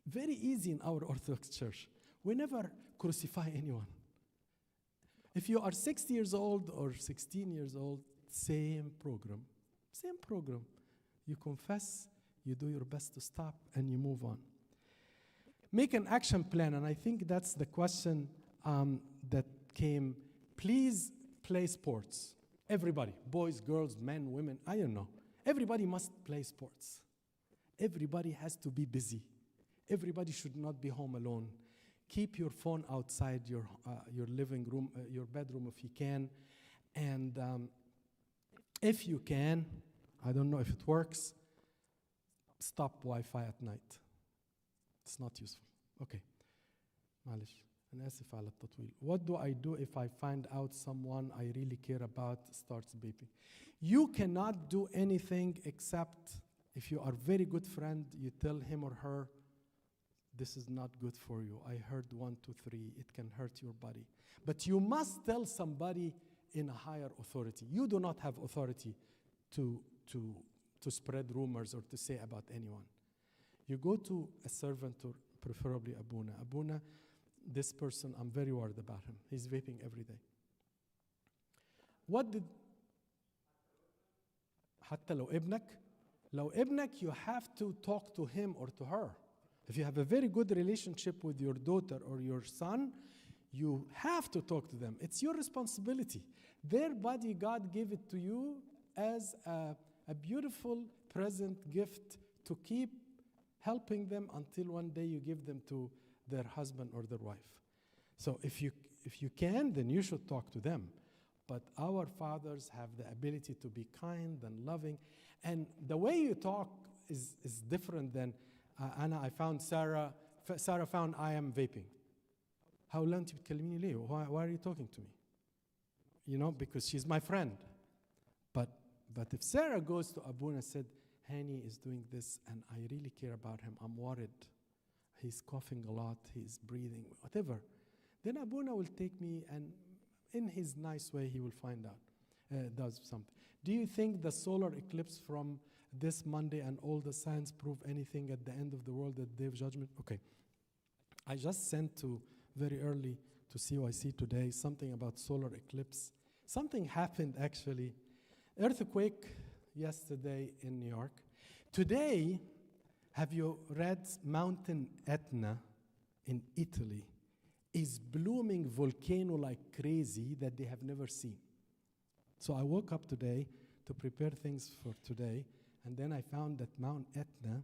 Very easy in our Orthodox church. We never crucify anyone. If you are 60 years old or 16 years old, same program. Same program. You confess, you do your best to stop, and you move on. Make an action plan, and I think that's the question that came. Please play sports. Everybody, boys, girls, men, women, I don't know. Everybody must play sports. Everybody has to be busy. Everybody should not be home alone. Keep your phone outside your living room, your bedroom if you can. And if you can, I don't know if it works, stop Wi-Fi at night. It's not useful. Okay. معلش. أنا آسف على التطويل. What do I do if I find out someone I really care about starts vaping? You cannot do anything except if you are a very good friend, you tell him or her, this is not good for you. I heard 1, 2, 3. It can hurt your body. But you must tell somebody in a higher authority. You do not have authority to spread rumors or to say about anyone. You go to a servant or preferably Abuna. Abuna, this person, I'm very worried about him. He's vaping every day. What did... حتى لو ابنك, you have to talk to him or to her. If you have a very good relationship with your daughter or your son, You have to talk to them. It's your responsibility. Their body, God gave it to you as a beautiful present gift to keep helping them until one day you give them to their husband or their wife. So if you can, then you should talk to them. But our fathers have the ability to be kind and loving. And the way you talk is different than, Anna, I found Sarah found I am vaping. How long do you بتكلميني ليه? Why are you talking to me? You know, because she's my friend. But if Sarah goes to Abuna and said, Hani is doing this and I really care about him, I'm worried. He's coughing a lot, he's breathing, whatever. Then Abuna will take me and in his nice way he will find out, does something. Do you think the solar eclipse from this Monday and all the signs prove anything at the end of the world, at the day of judgment? Okay. I just sent to very early to CYC today something about solar eclipse. Something happened actually. Earthquake yesterday in New York. Today, have you read Mountain Etna in Italy is blooming volcano like crazy that they have never seen. So I woke up today to prepare things for today, and then I found that Mount Etna,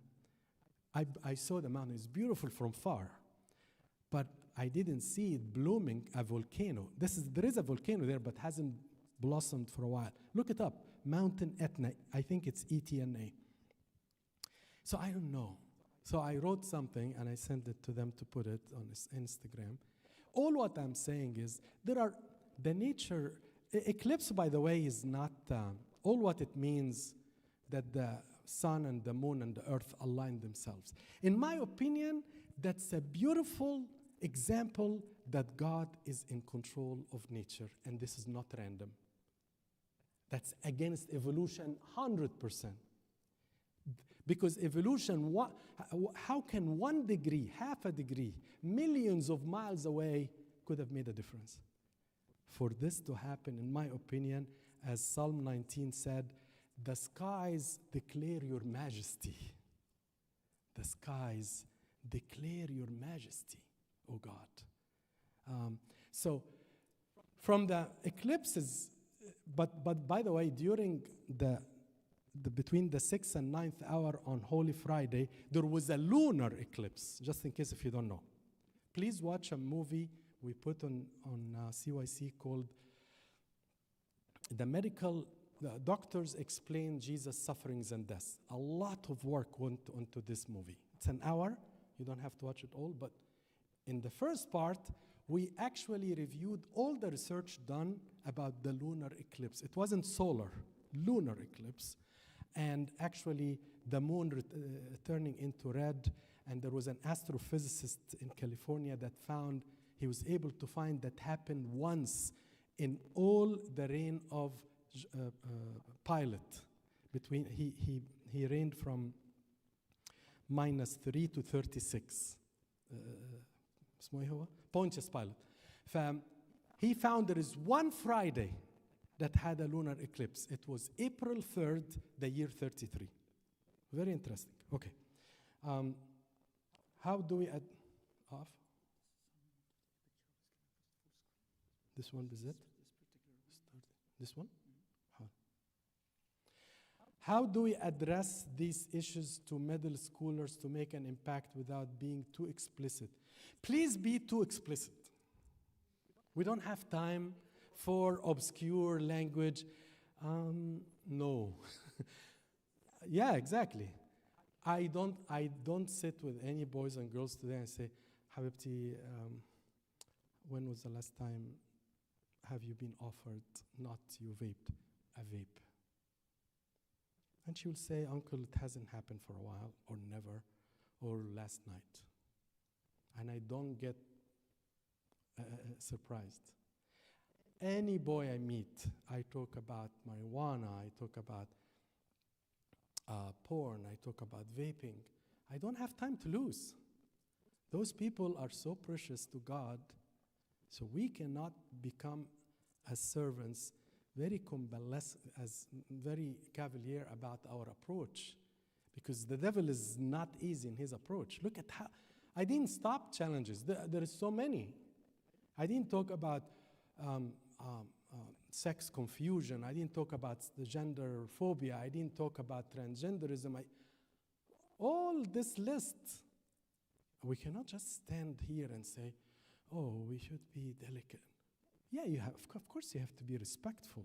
I saw the mountain, it's beautiful from far, but I didn't see it blooming a volcano. There is a volcano there, but hasn't blossomed for a while. Look it up, Mountain Etna. I think it's ETNA. So I don't know. So I wrote something and I sent it to them to put it on Instagram. All what I'm saying is there are the nature, eclipse by the way is not, all what it means that the sun and the moon and the earth align themselves. In my opinion, that's a beautiful example that God is in control of nature and this is not random. That's against evolution 100%. Because evolution, how can 1 degree, half a degree, millions of miles away could have made a difference? For this to happen, in my opinion, as Psalm 19 said, the skies declare your majesty. The skies declare your majesty, O God. So from the eclipses, but by the way, during between the 6th and 9th hour on Holy Friday, there was a lunar eclipse, just in case if you don't know. Please watch a movie we put on CYC called The Doctors Explain Jesus' Sufferings and Deaths. A lot of work went into this movie. It's an hour. You don't have to watch it all, but in the first part, we actually reviewed all the research done about the lunar eclipse. It wasn't solar, lunar eclipse. And actually, the moon turning into red, and there was an astrophysicist in California that he was able to find that happened once in all the reign of Pilate. He reigned from -3 to 36. اسمه ايه هو؟ Pontius Pilate. He found there is one Friday that had a lunar eclipse. It was April 3rd, the year 33. Very interesting. Okay. How do we add off? This one is it? This one? How do we address these issues to middle schoolers to make an impact without being too explicit? Please be too explicit. We don't have time for obscure language. No. Yeah, exactly. I don't sit with any boys and girls today and say, Habibti, when was the last time have you been offered, not you vaped, a vape? And she will say, Uncle, it hasn't happened for a while, or never, or last night. And I don't get surprised. Any boy I meet, I talk about marijuana, I talk about porn, I talk about vaping. I don't have time to lose. Those people are so precious to God, so we cannot become as servants very cavalier about our approach, because the devil is not easy in his approach. Look at how, I didn't stop challenges. There is so many. I didn't talk about um, sex confusion. I didn't talk about the gender phobia. I didn't talk about transgenderism. All this list. We cannot just stand here and say, oh, we should be delicate. Yeah, you have, of course you have to be respectful.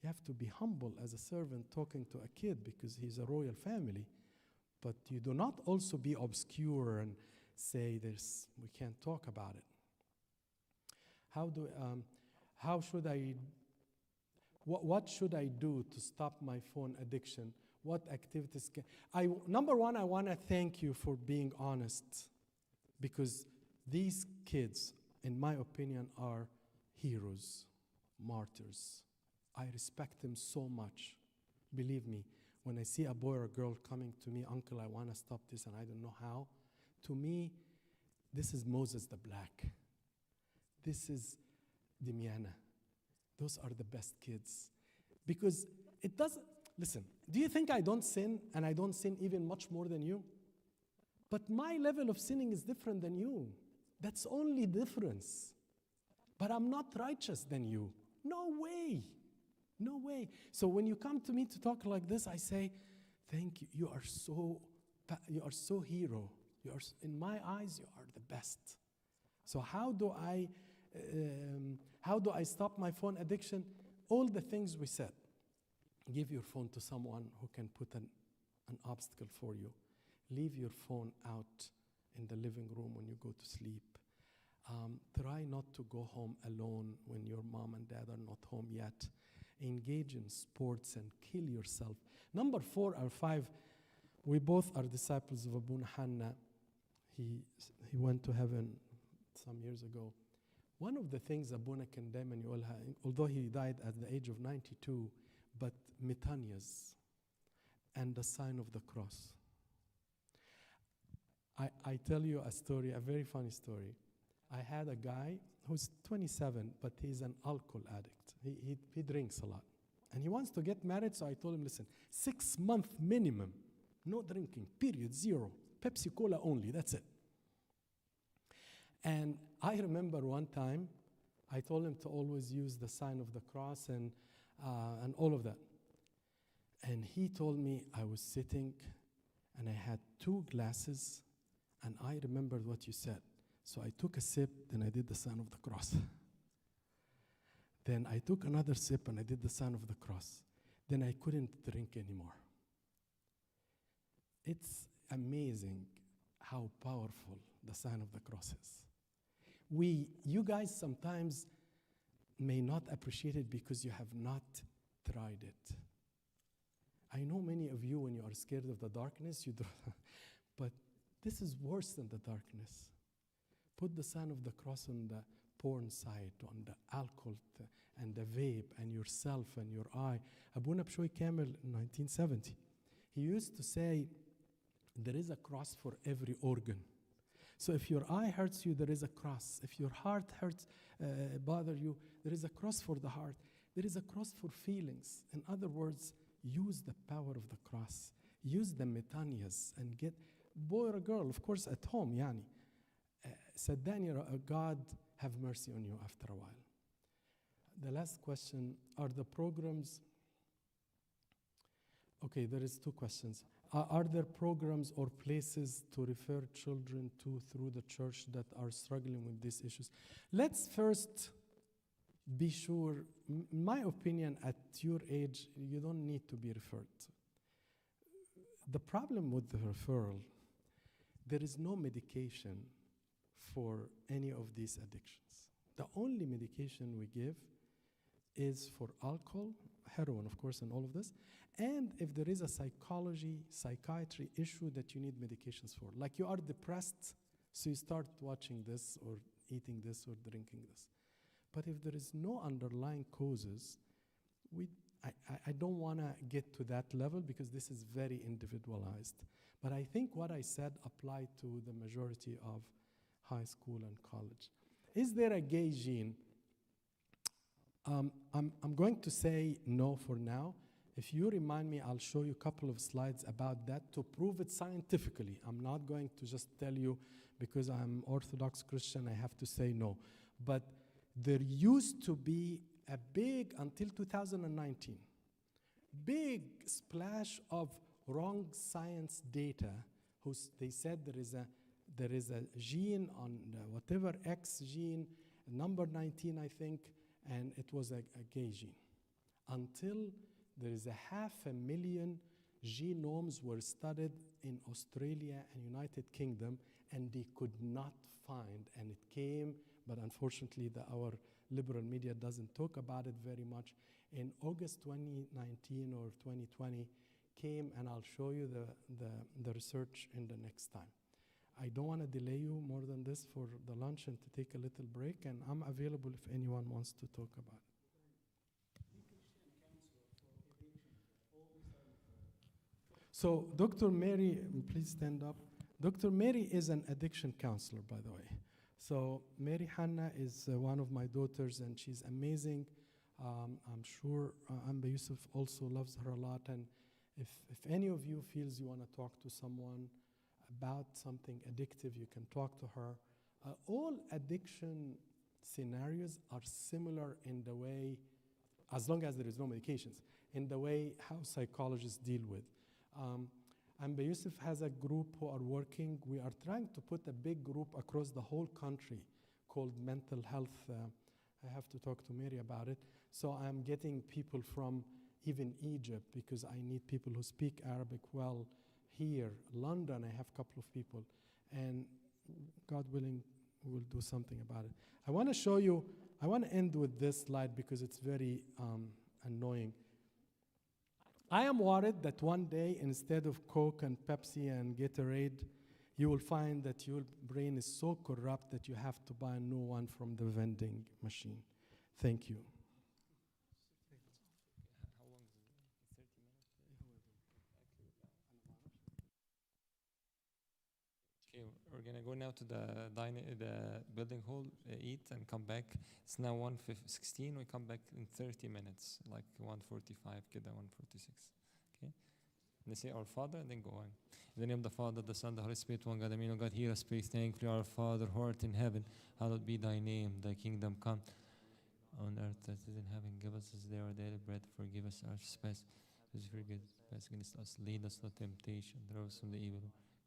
You have to be humble as a servant talking to a kid because he's a royal family. But you do not also be obscure and say we can't talk about it. How should I, what should I do to stop my phone addiction? What activities number one, I want to thank you for being honest, because these kids, in my opinion, are heroes, martyrs. I respect them so much. Believe me, when I see a boy or a girl coming to me, uncle, I want to stop this and I don't know how, to me, this is Moses the Black. This is the Mina. Those are the best kids. Because it doesn't, listen, do you think I don't sin, and I don't sin even much more than you? But my level of sinning is different than you. That's only difference. But I'm not righteous than you. No way. No way. So when you come to me to talk like this, I say, thank you. You are so hero. In my eyes, you are the best. So how do I stop my phone addiction? All the things we said. Give your phone to someone who can put an obstacle for you. Leave your phone out in the living room when you go to sleep. Try not to go home alone when your mom and dad are not home yet. Engage in sports and kill yourself. Number 4 or 5, we both are disciples of Abu Hanna. He went to heaven some years ago. One of the things Abuna condemned, and although he died at the age of 92, but metanias and the sign of the cross. I tell you a story, a very funny story. I had a guy who's 27, but he's an alcohol addict. He drinks a lot. And he wants to get married, so I told him, listen, 6 month minimum, no drinking, period, 0. Pepsi Cola only, that's it. And I remember one time, I told him to always use the sign of the cross and all of that. And he told me I was sitting and I had 2 glasses, and I remembered what you said. So I took a sip, then I did the sign of the cross. Then I took another sip and I did the sign of the cross. Then I couldn't drink anymore. It's amazing how powerful the sign of the cross is. You guys sometimes may not appreciate it because you have not tried it. I know many of you, when you are scared of the darkness, you do, but this is worse than the darkness. Put the sign of the cross on the porn site, on the alcohol, and the vape, and yourself, and your eye. Abuna Bshoy Kamel in 1970, he used to say, there is a cross for every organ. So if your eye hurts you, there is a cross. If your heart bother you, there is a cross for the heart. There is a cross for feelings. In other words, use the power of the cross. Use the metanias and get, boy or girl, of course, at home, yani. Saddani, God have mercy on you after a while. The last question, are the programs, okay, there is 2 questions. Are there programs or places to refer children to through the church that are struggling with these issues? Let's first be sure, in my opinion, at your age, you don't need to be referred. The problem with the referral, there is no medication for any of these addictions. The only medication we give is for alcohol, heroin, of course, and all of this, and if there is a psychiatry issue that you need medications for. Like you are depressed, so you start watching this or eating this or drinking this. But if there is no underlying causes, I don't want to get to that level because this is very individualized. But I think what I said applied to the majority of high school and college. Is there a gay gene? I'm going to say no for now. If you remind me, I'll show you a couple of slides about that to prove it scientifically. I'm not going to just tell you because I'm Orthodox Christian, I have to say no. But there used to be a big, until 2019, big splash of wrong science data. They said there is a gene on whatever X gene, number 19, I think, and it was a gay gene. Until there is 500,000 genomes were studied in Australia and United Kingdom, and they could not find, and it came, but unfortunately our liberal media doesn't talk about it very much. In August 2019 or 2020 came, and I'll show you the research in the next time. I don't want to delay you more than this for the lunch and to take a little break, and I'm available if anyone wants to talk about it. So Dr. Mary, please stand up. Dr. Mary is an addiction counselor, by the way. So Mary Hanna is one of my daughters, and she's amazing. I'm sure Amba Yusuf also loves her a lot, and if any of you feels you want to talk to someone about something addictive, you can talk to her. All addiction scenarios are similar in the way, as long as there is no medications, in the way how psychologists deal with. Amba Yusuf has a group who are working. We are trying to put a big group across the whole country called Mental Health. I have to talk to Mary about it. So I'm getting people from even Egypt, because I need people who speak Arabic well here. London, I have a couple of people. And God willing, we'll do something about it. I want to show you, I want to end with this slide because it's very annoying. I am worried that one day, instead of Coke and Pepsi and Gatorade, you will find that your brain is so corrupt that you have to buy a new one from the vending machine. Thank you. How long is it? 30 minutes? Okay, we're gonna go now to the building hall, eat and come back. It's now 1:16. We come back in 30 minutes, like 1:45, كده 1:46. Okay? And they say our Father, and then go on. In the name of the Father, the Son, the Holy Spirit, one God. Amen. O God, hear us, praise, thankfully, our Father, who art in heaven, hallowed be thy name. Thy kingdom come on earth as it is in heaven. Give us this day our daily bread. Forgive us our trespasses, as we forgive those against us. Lead us not temptation, deliver us from the evil.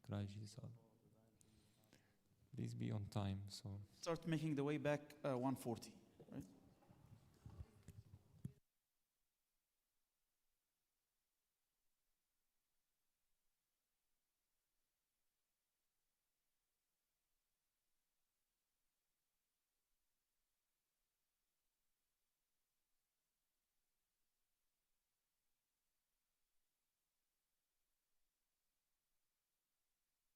Christ Jesus. Please be on time. So Start making the way back 1:40.